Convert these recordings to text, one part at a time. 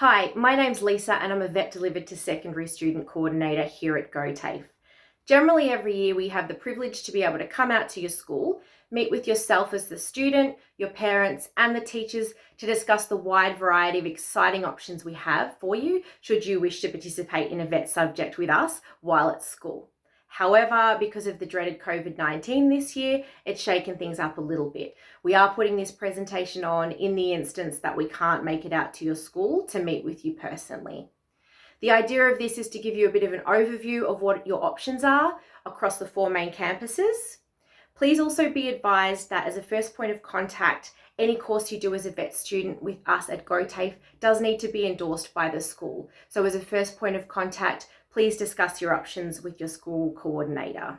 Hi, my name's Lisa and I'm a Vet Delivered to Secondary Student Coordinator here at Gotafe. Generally every year we have the privilege to be able to come out to your school, meet with yourself as the student, your parents and the teachers to discuss the wide variety of exciting options we have for you should you wish to participate in a vet subject with us while at school. However, because of the dreaded COVID-19 this year, it's shaken things up a little bit. We are putting this presentation on in the instance that we can't make it out to your school to meet with you personally. The idea of this is to give you a bit of an overview of what your options are across the 4 main campuses. Please also be advised that as a first point of contact, any course you do as a vet student with us at Gotafe does need to be endorsed by the school. So as a first point of contact, please discuss your options with your school coordinator.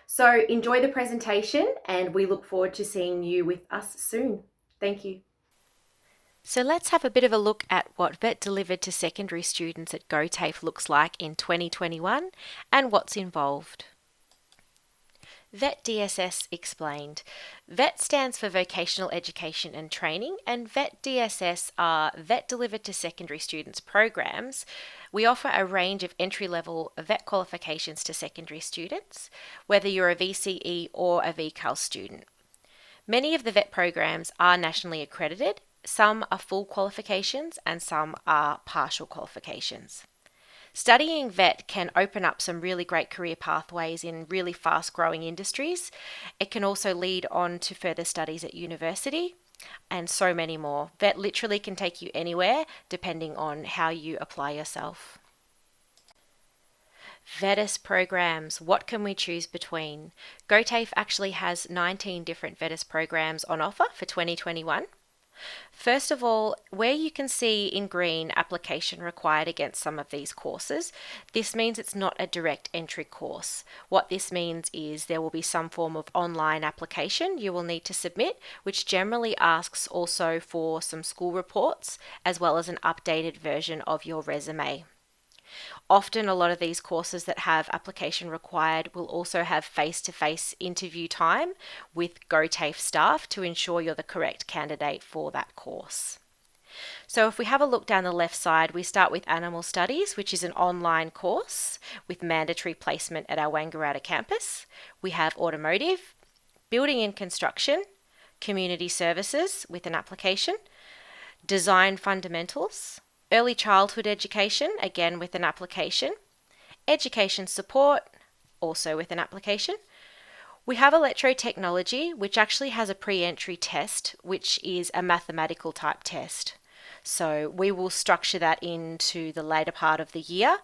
So enjoy the presentation and we look forward to seeing you with us soon. Thank you. So let's have a bit of a look at what Vet Delivered to Secondary students at Gotafe looks like in 2021 and what's involved. VETDSS explained. VET stands for Vocational Education and Training, and VETDSS are Vet Delivered to Secondary students programs. We offer a range of entry-level vet qualifications to secondary students, whether you're a VCE or a VCAL student. Many of the VET programs are nationally accredited. Some are full qualifications and some are partial qualifications. Studying vet can open up some really great career pathways in really fast growing industries. It can also lead on to further studies at university and so many more. Vet literally can take you anywhere depending on how you apply yourself. VETDSS programs, what can we choose between? Gotafe actually has 19 different VETDSS programs on offer for 2021. First of all, where you can see in green application required against some of these courses, this means it's not a direct entry course. What this means is there will be some form of online application you will need to submit, which generally asks also for some school reports as well as an updated version of your resume. Often, a lot of these courses that have application required will also have face-to-face interview time with Gotafe staff to ensure you're the correct candidate for that course. So if we have a look down the left side, we start with Animal Studies, which is an online course with mandatory placement at our Wangaratta campus. We have Automotive, Building and Construction, Community Services with an application, Design Fundamentals, Early Childhood Education, again with an application, Education Support, also with an application. We have Electrotechnology, which actually has a pre-entry test, which is a mathematical type test. So we will structure that into the later part of the year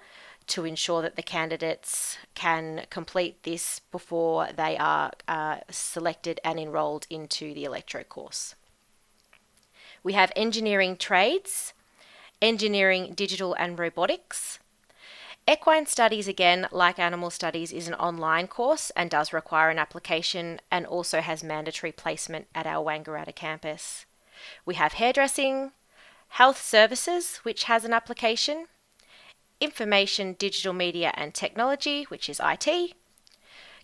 to ensure that the candidates can complete this before they are selected and enrolled into the electro course. We have Engineering Trades, Engineering, Digital and Robotics. Equine Studies, again, like Animal Studies, is an online course and does require an application and also has mandatory placement at our Wangaratta campus. We have Hairdressing, Health Services, which has an application, Information, Digital Media and Technology, which is IT,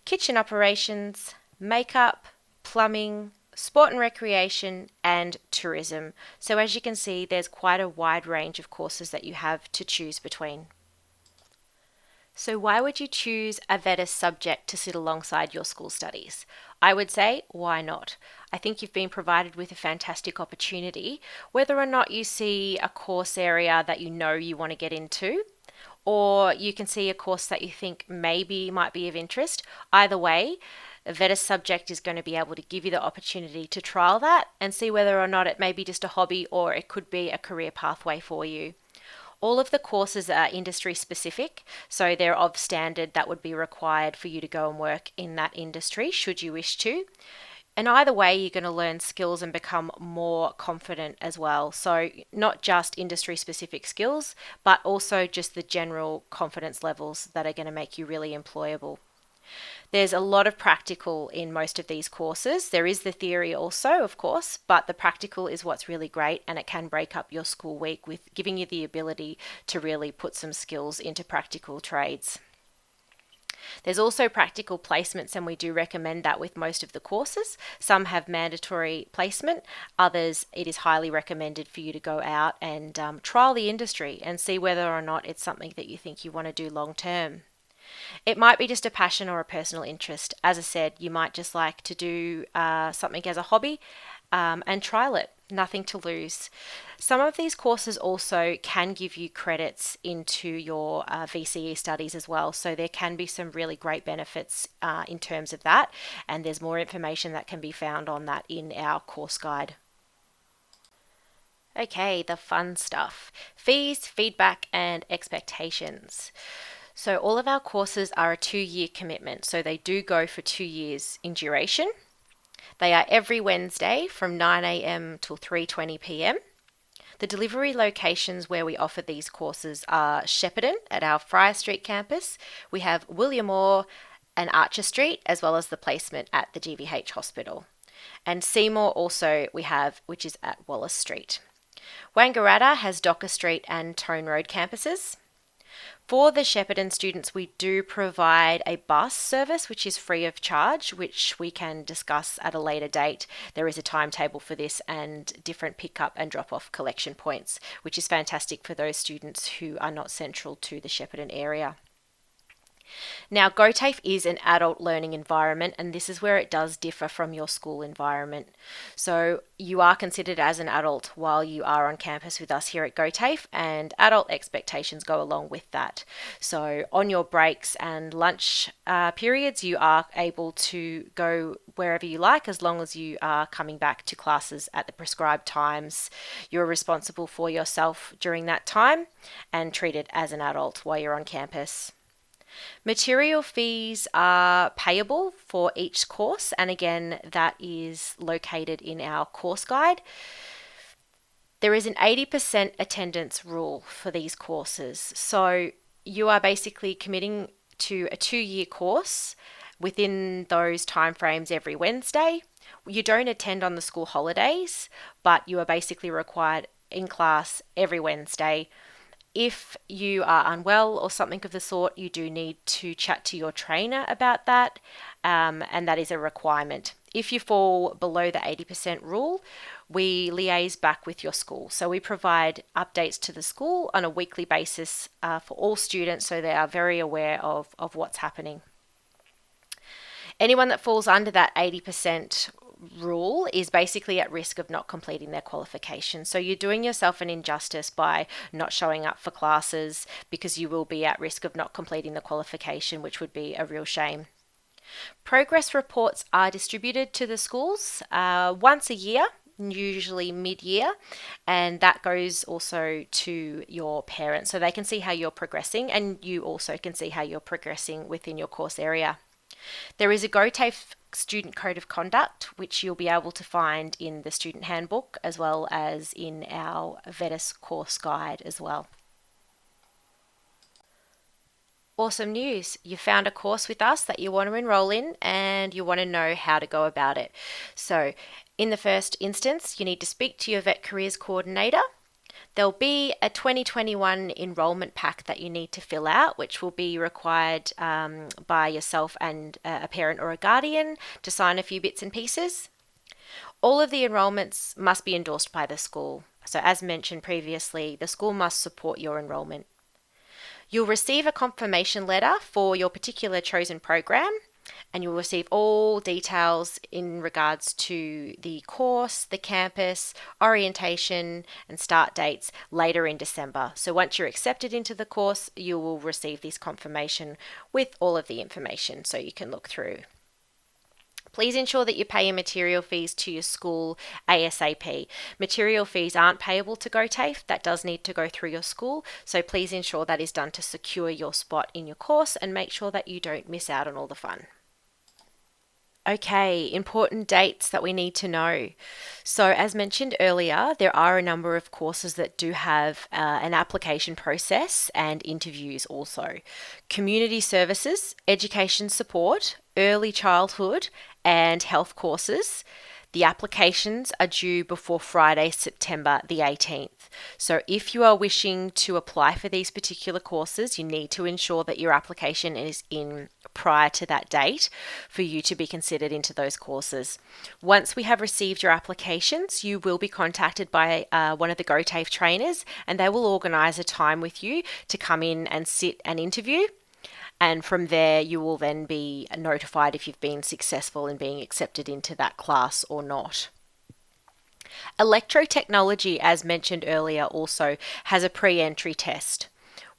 Kitchen Operations, Makeup, Plumbing, Sport and Recreation, and Tourism. So as you can see, there's quite a wide range of courses that you have to choose between. So why would you choose a VETDSS subject to sit alongside your school studies? I would say, why not? I think you've been provided with a fantastic opportunity, whether or not you see a course area that you know you want to get into, or you can see a course that you think maybe might be of interest. Either way, a VETDSS subject is going to be able to give you the opportunity to trial that and see whether or not it may be just a hobby or it could be a career pathway for you. All of the courses are industry specific, so they're of standard that would be required for you to go and work in that industry should you wish to. And either way, you're going to learn skills and become more confident as well. So not just industry specific skills, but also just the general confidence levels that are going to make you really employable. There's a lot of practical in most of these courses. There is the theory also, of course, but the practical is what's really great, and it can break up your school week with giving you the ability to really put some skills into practical trades. There's also practical placements, and we do recommend that with most of the courses. Some have mandatory placement, others it is highly recommended for you to go out and trial the industry and see whether or not it's something that you think you want to do long term. It might be just a passion or a personal interest. As I said, you might just like to do something as a hobby and trial it. Nothing to lose. Some of these courses also can give you credits into your VCE studies as well. So there can be some really great benefits in terms of that. And there's more information that can be found on that in our course guide. Okay, the fun stuff. Fees, feedback, and expectations. So all of our courses are a 2-year commitment. So they do go for 2 years in duration. They are every Wednesday from 9 a.m. till 3:20 p.m. The delivery locations where we offer these courses are Shepparton at our Friar Street campus. We have William Orr and Archer Street, as well as the placement at the GVH Hospital. And Seymour also we have, which is at Wallace Street. Wangaratta has Docker Street and Tone Road campuses. For the Shepparton students, we do provide a bus service which is free of charge, which we can discuss at a later date. There is a timetable for this and different pick-up and drop-off collection points, which is fantastic for those students who are not central to the Shepparton area. Now, Gotafe is an adult learning environment, and this is where it does differ from your school environment. So you are considered as an adult while you are on campus with us here at Gotafe, and adult expectations go along with that. So on your breaks and lunch periods, you are able to go wherever you like as long as you are coming back to classes at the prescribed times. You're responsible for yourself during that time and treated as an adult while you're on campus. Material fees are payable for each course, and again, that is located in our course guide. There is an 80% attendance rule for these courses. So you are basically committing to a 2-year course within those timeframes every Wednesday. You don't attend on the school holidays, but you are basically required in class every Wednesday. If you are unwell or something of the sort, you do need to chat to your trainer about that, and that is a requirement. If you fall below the 80% rule, we liaise back with your school. So we provide updates to the school on a weekly basis for all students, so they are very aware of what's happening. Anyone that falls under that 80% rule is basically at risk of not completing their qualification. So you're doing yourself an injustice by not showing up for classes, because you will be at risk of not completing the qualification, which would be a real shame. Progress reports are distributed to the schools once a year, usually mid-year, and that goes also to your parents so they can see how you're progressing, and you also can see how you're progressing within your course area. There is a Gotafe student code of conduct, which you'll be able to find in the student handbook as well as in our VETDSS course guide as well. Awesome news. You found a course with us that you want to enroll in and you want to know how to go about it. So in the first instance, you need to speak to your Vet Careers Coordinator. There'll be a 2021 enrolment pack that you need to fill out, which will be required by yourself and a parent or a guardian to sign a few bits and pieces. All of the enrolments must be endorsed by the school. So as mentioned previously, the school must support your enrolment. You'll receive a confirmation letter for your particular chosen program, and you'll receive all details in regards to the course, the campus, orientation, and start dates later in December. So once you're accepted into the course, you will receive this confirmation with all of the information so you can look through. Please ensure that you pay your material fees to your school ASAP. Material fees aren't payable to Gotafe. That does need to go through your school. So please ensure that is done to secure your spot in your course and make sure that you don't miss out on all the fun. Okay, important dates that we need to know. So as mentioned earlier, there are a number of courses that do have an application process and interviews also. Community services, education support, early childhood, and health courses. The applications are due before Friday, September the 18th. So if you are wishing to apply for these particular courses, you need to ensure that your application is in prior to that date for you to be considered into those courses. Once we have received your applications, you will be contacted by one of the Gotafe trainers, and they will organise a time with you to come in and sit and interview. And from there, you will then be notified if you've been successful in being accepted into that class or not. Electrotechnology, as mentioned earlier, also has a pre-entry test.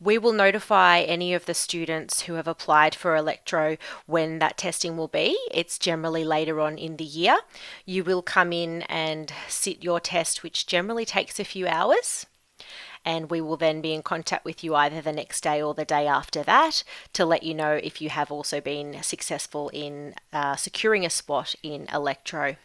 We will notify any of the students who have applied for electro when that testing will be. It's generally later on in the year. You will come in and sit your test, which generally takes a few hours. And we will then be in contact with you either the next day or the day after that to let you know if you have also been successful in securing a spot in electro.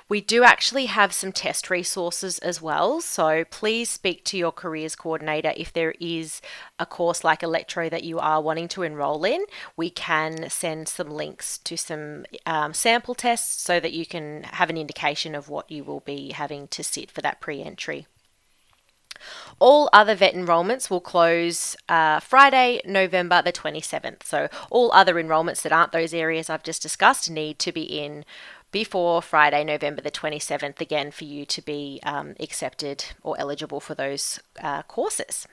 We do actually have some test resources as well, so please speak to your careers coordinator if there is a course like electro that you are wanting to enroll in. We can send some links to some sample tests so that you can have an indication of what you will be having to sit for that pre-entry. All other VET enrolments will close Friday, November the 27th. So all other enrolments that aren't those areas I've just discussed need to be in before Friday, November the 27th, again, for you to be accepted or eligible for those courses.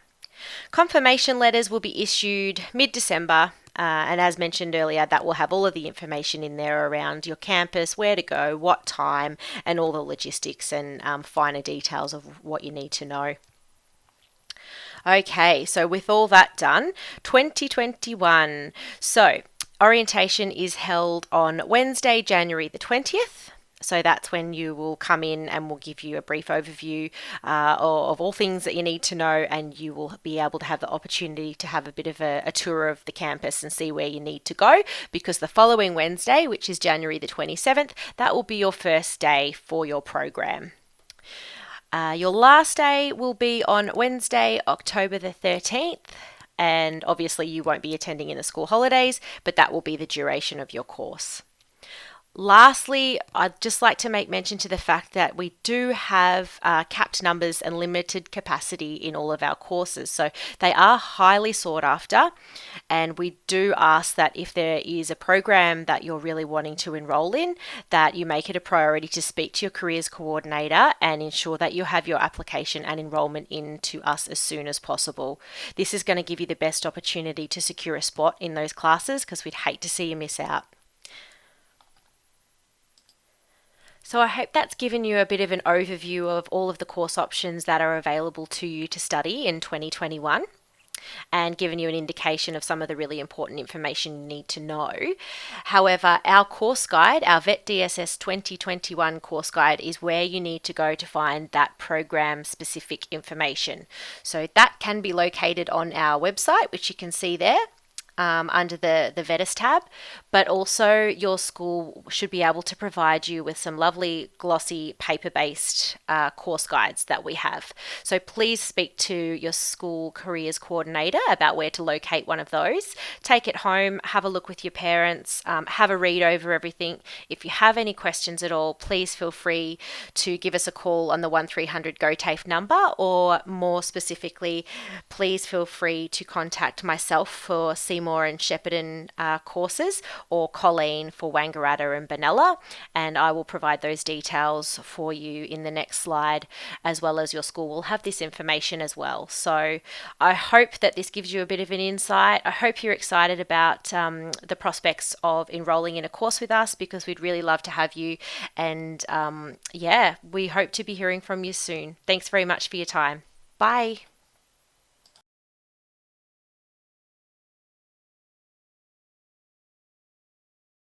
Confirmation letters will be issued mid-December. And as mentioned earlier, that will have all of the information in there around your campus, where to go, what time, and all the logistics and finer details of what you need to know. Okay, so with all that done, 2021. So orientation is held on Wednesday, January the 20th. So that's when you will come in and we'll give you a brief overview of all things that you need to know, and you will be able to have the opportunity to have a bit of a tour of the campus and see where you need to go, because the following Wednesday, which is January the 27th, that will be your first day for your program. Your last day will be on Wednesday, October the 13th, and obviously you won't be attending in the school holidays, but that will be the duration of your course. Lastly, I'd just like to make mention to the fact that we do have capped numbers and limited capacity in all of our courses. So they are highly sought after, and we do ask that if there is a program that you're really wanting to enroll in, that you make it a priority to speak to your careers coordinator and ensure that you have your application and enrollment into us as soon as possible. This is going to give you the best opportunity to secure a spot in those classes, because we'd hate to see you miss out. So I hope that's given you a bit of an overview of all of the course options that are available to you to study in 2021, and given you an indication of some of the really important information you need to know. However, our course guide, our VETDSS 2021 course guide, is where you need to go to find that program specific information. So that can be located on our website, which you can see there. Under the VETDSS tab, but also your school should be able to provide you with some lovely glossy paper-based course guides that we have. So please speak to your school careers coordinator about where to locate one of those. Take it home, have a look with your parents, have a read over everything. If you have any questions at all, please feel free to give us a call on the 1300 Gotafe number, or more specifically, please feel free to contact myself for Seymour and Shepparton courses, or Colleen for Wangaratta and Benalla, and I will provide those details for you in the next slide, as well as your school will have this information as well. So I hope that this gives you a bit of an insight. I hope you're excited about the prospects of enrolling in a course with us, because we'd really love to have you, and yeah, we hope to be hearing from you soon. Thanks very much for your time. Bye.